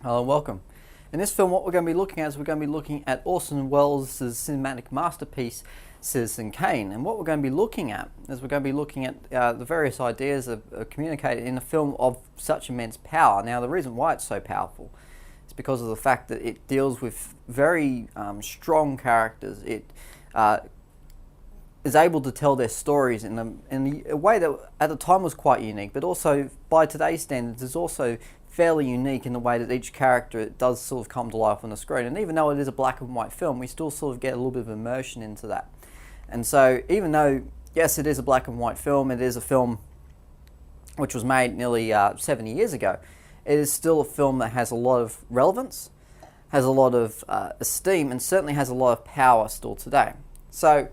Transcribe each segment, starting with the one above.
Hello and welcome. In this film, what we're going to be looking at is we're going to be looking at Orson Welles' cinematic masterpiece, Citizen Kane. And what we're going to be looking at is we're going to be looking at the various ideas of communicated in a film of such immense power. Now, the reason why it's so powerful is because of the fact that it deals with very strong characters. It is able to tell their stories in a way that at the time was quite unique, but also by today's standards is also fairly unique in the way that each character does sort of come to life on the screen. And even though it is a black and white film, we still sort of get a little bit of immersion into that. And so even though, yes, it is a black and white film, it is a film which was made nearly 70 years ago, it is still a film that has a lot of relevance, has a lot of esteem, and certainly has a lot of power still today. So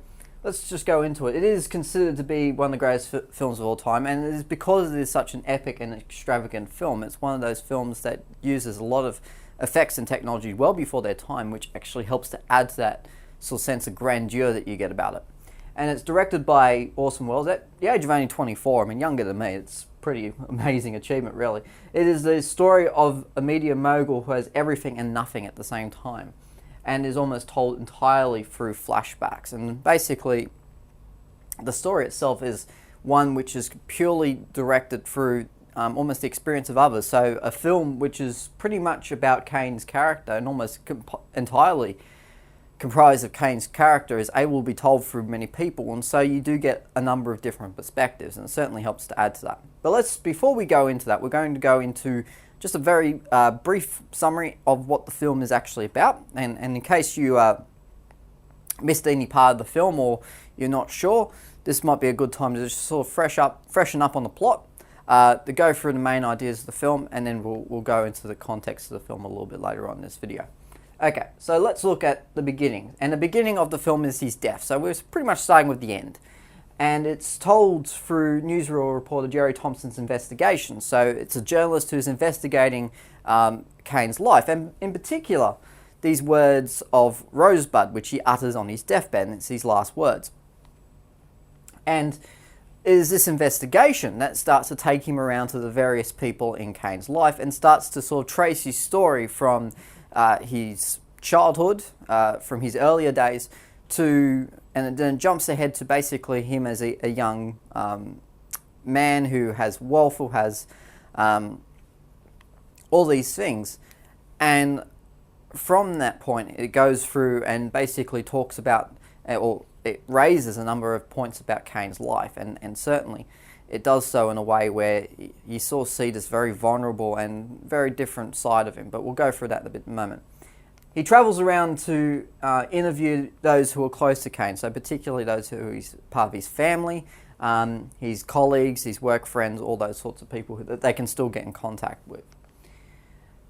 let's just go into it. It is considered to be one of the greatest films of all time, and it is because it is such an epic and extravagant film. It's one of those films that uses a lot of effects and technology well before their time, which actually helps to add to that sort of sense of grandeur that you get about it. And it's directed by Orson Welles at the age of only 24. I mean, younger than me. It's a pretty amazing achievement, really. It is the story of a media mogul who has everything and nothing at the same time, and is almost told entirely through flashbacks. And basically, the story itself is one which is purely directed through almost the experience of others. So a film which is pretty much about Kane's character and almost entirely comprised of Kane's character is able to be told through many people, and so you do get a number of different perspectives, and it certainly helps to add to that. But before we go into that, we're going to go into just a very brief summary of what the film is actually about. And in case you missed any part of the film or you're not sure, this might be a good time to just sort of freshen up on the plot, to go through the main ideas of the film, and then we'll go into the context of the film a little bit later on in this video. Okay, so let's look at the beginning. And the beginning of the film is his death. So we're pretty much starting with the end. And it's told through newsreel reporter Jerry Thompson's investigation. So it's a journalist who's investigating Kane's life, and in particular, these words of Rosebud, which he utters on his deathbed, and it's his last words. And it is this investigation that starts to take him around to the various people in Kane's life and starts to sort of trace his story from his childhood, from his earlier days, and then jumps ahead to basically him as a young man who has wealth, who has all these things. And from that point, it goes through and basically talks about, or it raises a number of points about Kane's life. And certainly it does so in a way where you sort of see this very vulnerable and very different side of him. But we'll go through that in a moment. He travels around to interview those who are close to Kane, so particularly those who he's part of his family, his colleagues, his work friends, all those sorts of people that they can still get in contact with.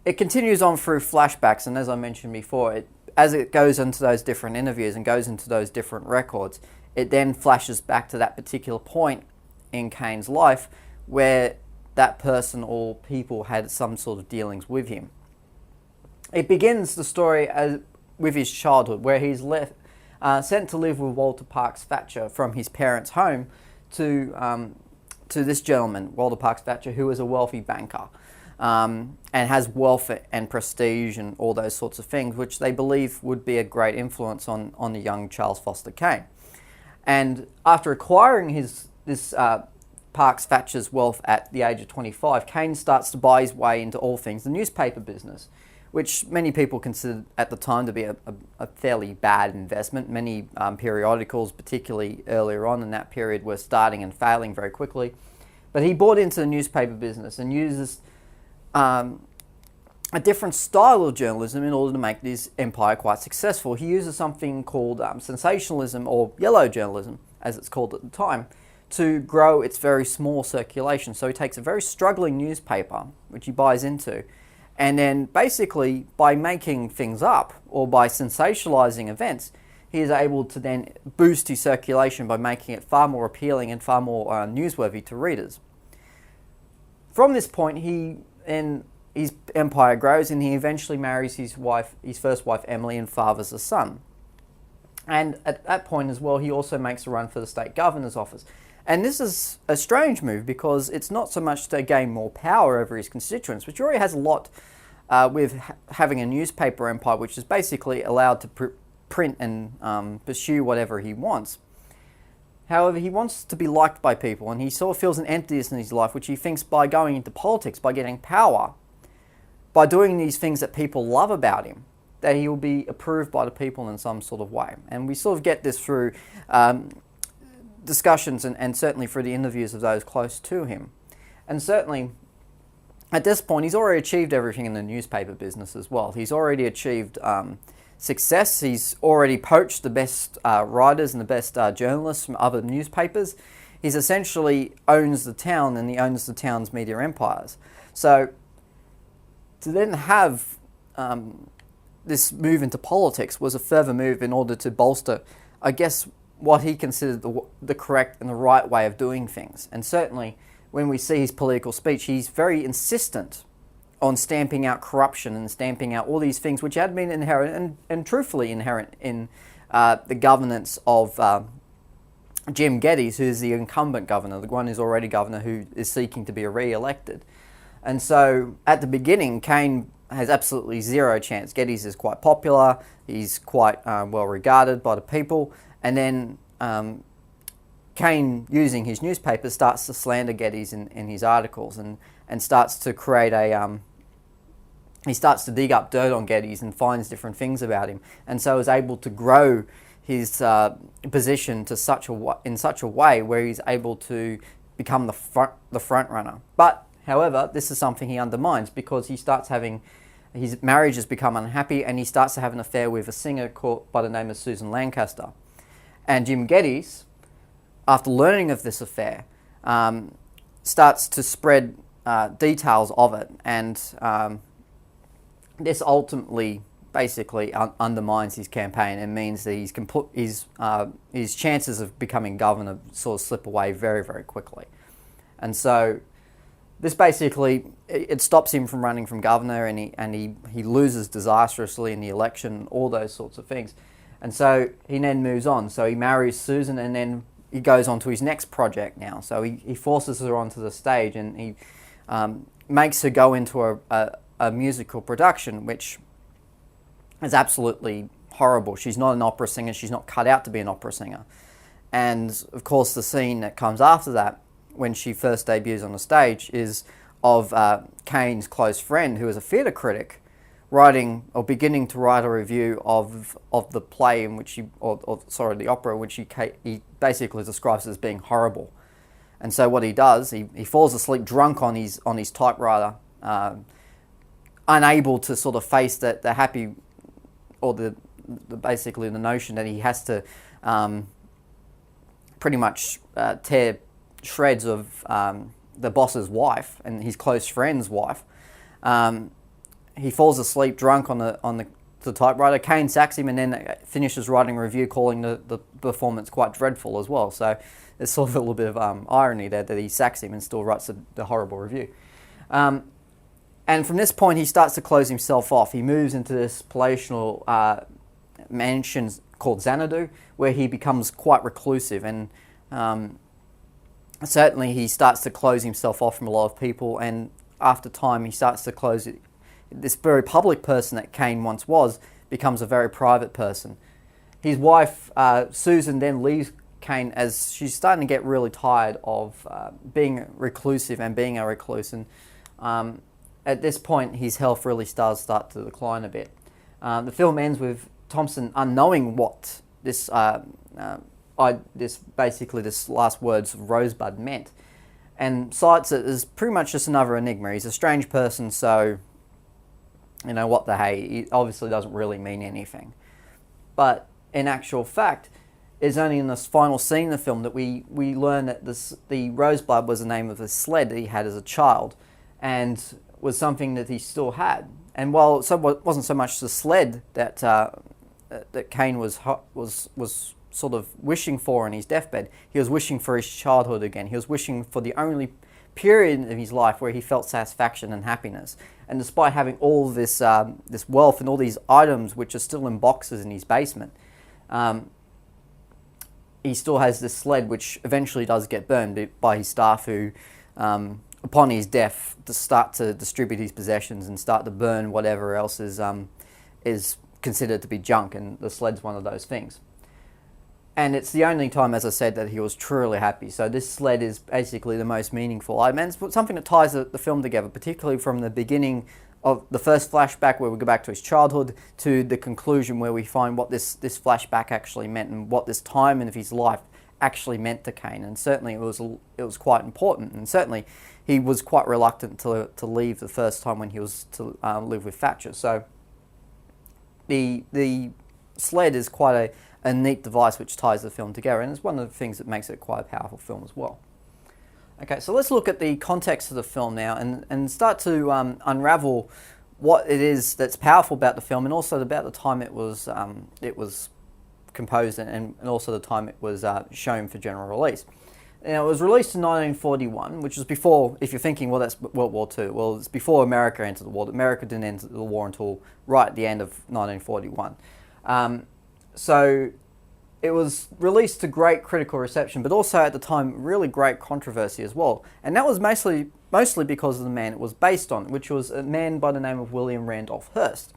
It continues on through flashbacks, and as I mentioned before, as it goes into those different interviews and goes into those different records, it then flashes back to that particular point in Kane's life where that person or people had some sort of dealings with him. It begins the story with his childhood, where he's sent to live with Walter Parks Thatcher from his parents' home to this gentleman, Walter Parks Thatcher, who is a wealthy banker and has wealth and prestige and all those sorts of things, which they believe would be a great influence on the young Charles Foster Kane. And after acquiring this Parks Thatcher's wealth at the age of 25, Kane starts to buy his way into all things the newspaper business, which many people considered at the time to be a fairly bad investment. Many periodicals, particularly earlier on in that period, were starting and failing very quickly. But he bought into the newspaper business and uses a different style of journalism in order to make this empire quite successful. He uses something called sensationalism, or yellow journalism, as it's called at the time, to grow its very small circulation. So he takes a very struggling newspaper, which he buys into, and then basically by making things up or by sensationalizing events, he is able to then boost his circulation by making it far more appealing and far more newsworthy to readers. From this point, his empire grows, and he eventually marries his first wife Emily, and fathers a son. And at that point as well, he also makes a run for the state governor's office. And this is a strange move because it's not so much to gain more power over his constituents, which he already has a lot with having a newspaper empire, which is basically allowed to print and pursue whatever he wants. However, he wants to be liked by people, and he sort of feels an emptiness in his life, which he thinks by going into politics, by getting power, by doing these things that people love about him, that he will be approved by the people in some sort of way. And we sort of get this through discussions and certainly through the interviews of those close to him. And certainly, at this point, he's already achieved everything in the newspaper business as well. He's already achieved success. He's already poached the best writers and the best journalists from other newspapers. He's essentially owns the town, and he owns the town's media empires. So to then have this move into politics was a further move in order to bolster, I guess, what he considered the correct and the right way of doing things. And certainly, when we see his political speech, he's very insistent on stamping out corruption and stamping out all these things which had been inherent and truthfully inherent in the governance of Jim Geddes, who's the incumbent governor, the one who's already governor who is seeking to be re-elected. And so at the beginning, Kane has absolutely zero chance. Geddes is quite popular, he's quite well regarded by the people, and then Kane, using his newspaper, starts to slander Geddes in his articles and starts to create he starts to dig up dirt on Geddes and finds different things about him, and so is able to grow his position to in such a way where he's able to become the front runner. But however, this is something he undermines because he starts having his marriage has become unhappy, and he starts to have an affair with a singer called by the name of Susan Lancaster. And Jim Geddes, after learning of this affair, starts to spread details of it, and this ultimately basically undermines his campaign and means that his chances of becoming governor sort of slip away very, very quickly. And so this basically, it stops him from running from governor, and he loses disastrously in the election, all those sorts of things. And so he then moves on. So he marries Susan, and then he goes on to his next project now. So he forces her onto the stage, and he makes her go into a musical production, which is absolutely horrible. She's not an opera singer. She's not cut out to be an opera singer. And of course, the scene that comes after that, when she first debuts on the stage, is of Kane's close friend, who is a theatre critic, writing or beginning to write a review of the play in which the opera, which he basically describes as being horrible. And so what he does, he falls asleep drunk on his typewriter, unable to sort of face the happy, or the basically the notion that he has to pretty much tear shreds of the boss's wife and his close friend's wife. He falls asleep drunk on the typewriter. Kane sacks him and then finishes writing a review calling the performance quite dreadful as well. So there's sort of a little bit of irony there that he sacks him and still writes the horrible review. And from this point, he starts to close himself off. He moves into this palatial mansion called Xanadu, where he becomes quite reclusive, and certainly he starts to close himself off from a lot of people, and after time he starts to close it. This very public person that Kane once was becomes a very private person. His wife, Susan, then leaves Kane as she's starting to get really tired of being reclusive and being a recluse, and at this point his health really does start to decline a bit. The film ends with Thompson unknowing what this last words of Rosebud meant, and cites it as pretty much just another enigma. He's a strange person, so what the hey, it obviously doesn't really mean anything. But in actual fact, it's only in this final scene in the film that we learn that the Rosebud was the name of a sled that he had as a child, and was something that he still had. And while it wasn't so much the sled that Kane was sort of wishing for in his deathbed, he was wishing for his childhood again. He was wishing for the only period of his life where he felt satisfaction and happiness. And despite having all this wealth and all these items which are still in boxes in his basement, he still has this sled which eventually does get burned by his staff, who upon his death, to start to distribute his possessions and start to burn whatever else is considered to be junk, and the sled's one of those things. And it's the only time, as I said, that he was truly happy. So this sled is basically the most meaningful item, and it's something that ties the film together, particularly from the beginning of the first flashback where we go back to his childhood to the conclusion where we find what this flashback actually meant and what this time of his life actually meant to Kane. And certainly it was quite important, and certainly he was quite reluctant to leave the first time when he was to live with Thatcher. So the sled is quite a neat device which ties the film together, and it's one of the things that makes it quite a powerful film as well. Okay, so let's look at the context of the film now and start to unravel what it is that's powerful about the film, and also about the time it was composed, and also the time it was shown for general release. Now, it was released in 1941, which was before, if you're thinking, well, that's World War II. Well, it's before America entered the war. America didn't enter the war until right at the end of 1941. So it was released to great critical reception, but also at the time really great controversy as well. And that was mostly because of the man it was based on, which was a man by the name of William Randolph Hearst.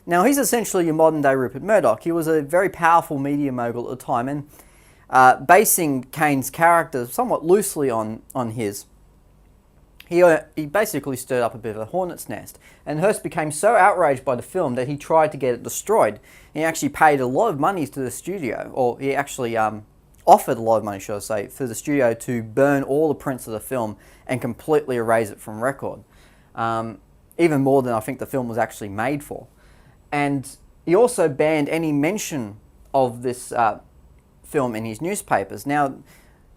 Now, he's essentially your modern day Rupert Murdoch. He was a very powerful media mogul at the time, and basing Kane's character somewhat loosely on his, he basically stirred up a bit of a hornet's nest. And Hearst became so outraged by the film that he tried to get it destroyed. He actually paid a lot of money to the studio, or he actually offered a lot of money, should I say, for the studio to burn all the prints of the film and completely erase it from record. Even more than I think the film was actually made for. And he also banned any mention of this film in his newspapers. Now,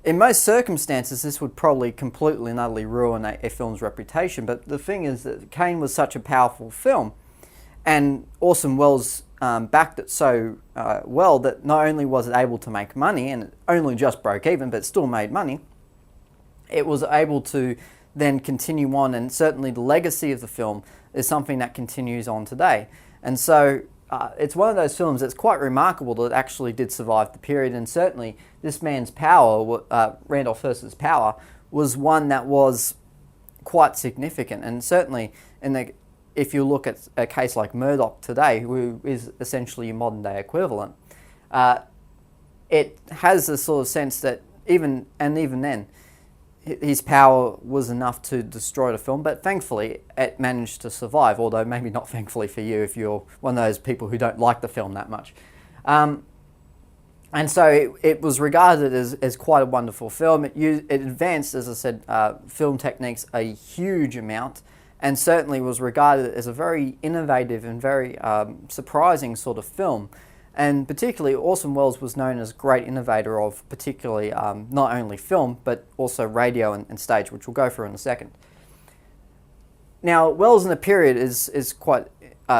in most circumstances, this would probably completely and utterly ruin a film's reputation, but the thing is that Kane was such a powerful film, and Orson Welles backed it so well that not only was it able to make money, and it only just broke even, but still made money, it was able to then continue on, and certainly the legacy of the film is something that continues on today. And so it's one of those films that's quite remarkable that it actually did survive the period, and certainly this man's power, Randolph Hearst's power, was one that was quite significant. And certainly, if you look at a case like Murdoch today, who is essentially your modern day equivalent, it has a sort of sense that even then, his power was enough to destroy the film, but thankfully it managed to survive, although maybe not thankfully for you if you're one of those people who don't like the film that much. And so it was regarded as quite a wonderful film. It advanced, as I said, film techniques a huge amount, and certainly was regarded as a very innovative and very surprising sort of film. And particularly, Orson Welles was known as a great innovator of particularly not only film, but also radio and stage, which we'll go through in a second. Now, Welles in the period is quite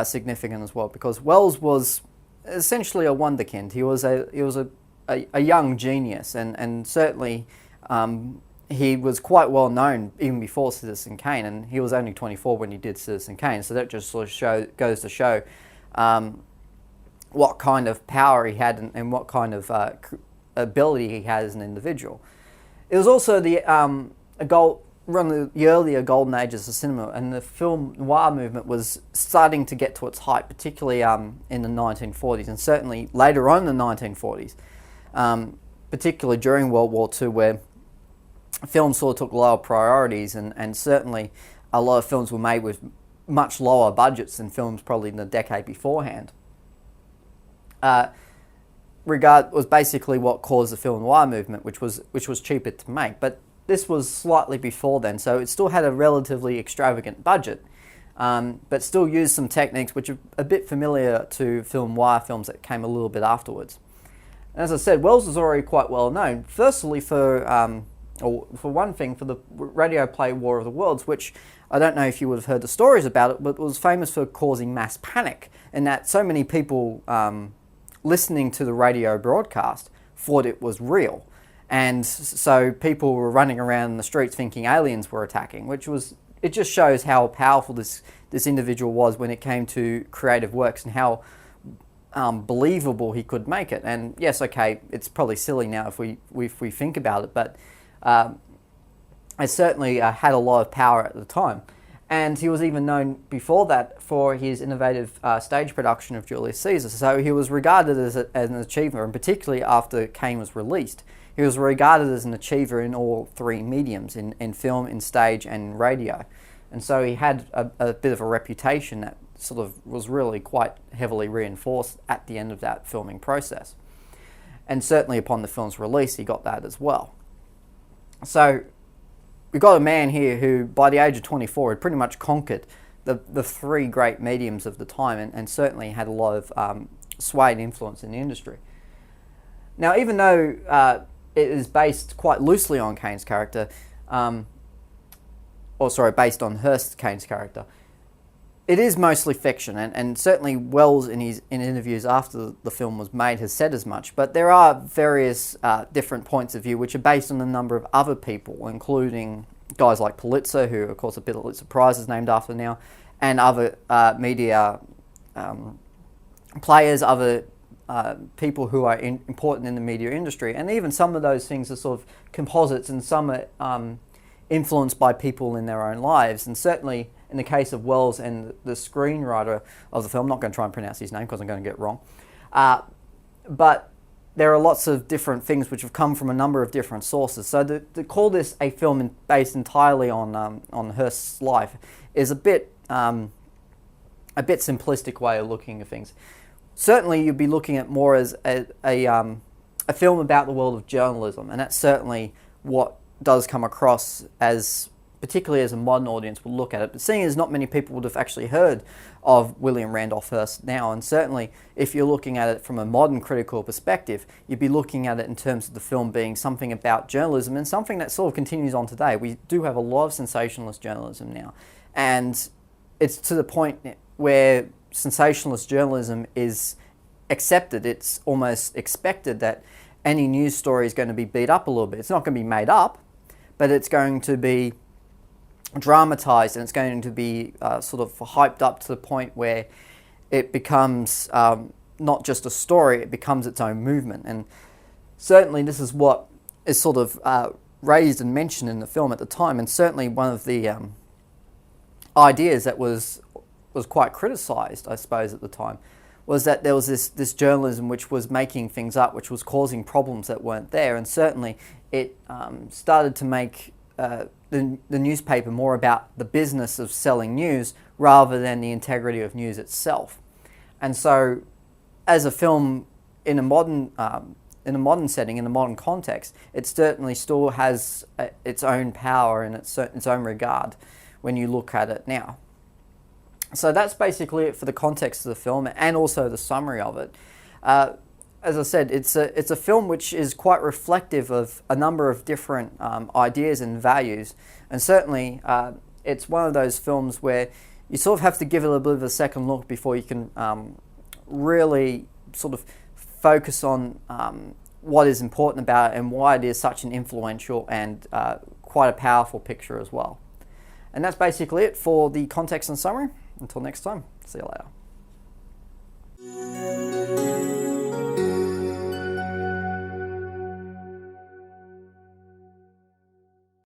significant as well, because Welles was essentially a wonderkind. He was a young genius, and certainly he was quite well known even before Citizen Kane, and he was only 24 when he did Citizen Kane, so that just sort of goes to show what kind of power he had and what kind of ability he had as an individual. It was also one of the earlier golden ages of cinema, and the film noir movement was starting to get to its height, particularly in the 1940s, and certainly later on in the 1940s, particularly during World War II, where films sort of took lower priorities, and certainly a lot of films were made with much lower budgets than films probably in the decade beforehand. Was basically what caused the film noir movement, which was cheaper to make. But this was slightly before then, so it still had a relatively extravagant budget, but still used some techniques which are a bit familiar to film noir films that came a little bit afterwards. And as I said, Welles was already quite well known. Firstly, for one thing, for the radio play War of the Worlds, which I don't know if you would have heard the stories about it, but it was famous for causing mass panic, in that so many people listening to the radio broadcast thought it was real. And so people were running around in the streets thinking aliens were attacking, it just shows how powerful this individual was when it came to creative works, and how believable he could make it. And yes, okay, it's probably silly now if we think about it, but it certainly had a lot of power at the time. And he was even known before that for his innovative stage production of Julius Caesar. So he was regarded as an achiever, and particularly after Kane was released, he was regarded as an achiever in all three mediums, in film, in stage, and radio. And so he had a bit of a reputation that sort of was really quite heavily reinforced at the end of that filming process. And certainly upon the film's release, he got that as well. So we've got a man here who, by the age of 24, had pretty much conquered the three great mediums of the time, and certainly had a lot of sway and influence in the industry. Now, even though it is based quite loosely on Kane's character, based on Hearst Kane's character, it is mostly fiction, and certainly Welles in interviews after the film was made has said as much. But there are various different points of view which are based on a number of other people, including guys like Pulitzer, who of course a Pulitzer Prize is named after now, and other media players, other people who are important in the media industry. And even some of those things are sort of composites, and some are influenced by people in their own lives. And certainly in the case of Welles and the screenwriter of the film, I'm not going to try and pronounce his name because I'm going to get it wrong, but there are lots of different things which have come from a number of different sources. So to call this a film based entirely on Hearst's life is a bit simplistic way of looking at things. Certainly you'd be looking at more as a film about the world of journalism, and that's certainly what does come across, as particularly as a modern audience will look at it. But seeing as not many people would have actually heard of William Randolph Hearst now, and certainly if you're looking at it from a modern critical perspective, you'd be looking at it in terms of the film being something about journalism, and something that sort of continues on today. We do have a lot of sensationalist journalism now, and it's to the point where sensationalist journalism is accepted. It's almost expected that any news story is going to be beat up a little bit. It's not going to be made up, but it's going to be dramatized, and it's going to be sort of hyped up to the point where it becomes not just a story, it becomes its own movement. And certainly this is what is sort of raised and mentioned in the film at the time, and certainly one of the ideas that was quite criticized, I suppose, at the time, was that there was this journalism which was making things up, which was causing problems that weren't there. And certainly it started to make the newspaper more about the business of selling news rather than the integrity of news itself. And so as a film in a modern setting, in a modern context, it certainly still has its own power and its own regard when you look at it now. So that's basically it for the context of the film and also the summary of it. As I said, it's a film which is quite reflective of a number of different ideas and values, and certainly it's one of those films where you sort of have to give it a bit of a second look before you can really sort of focus on what is important about it and why it is such an influential and quite a powerful picture as well. And that's basically it for the context and summary. Until next time, see you later.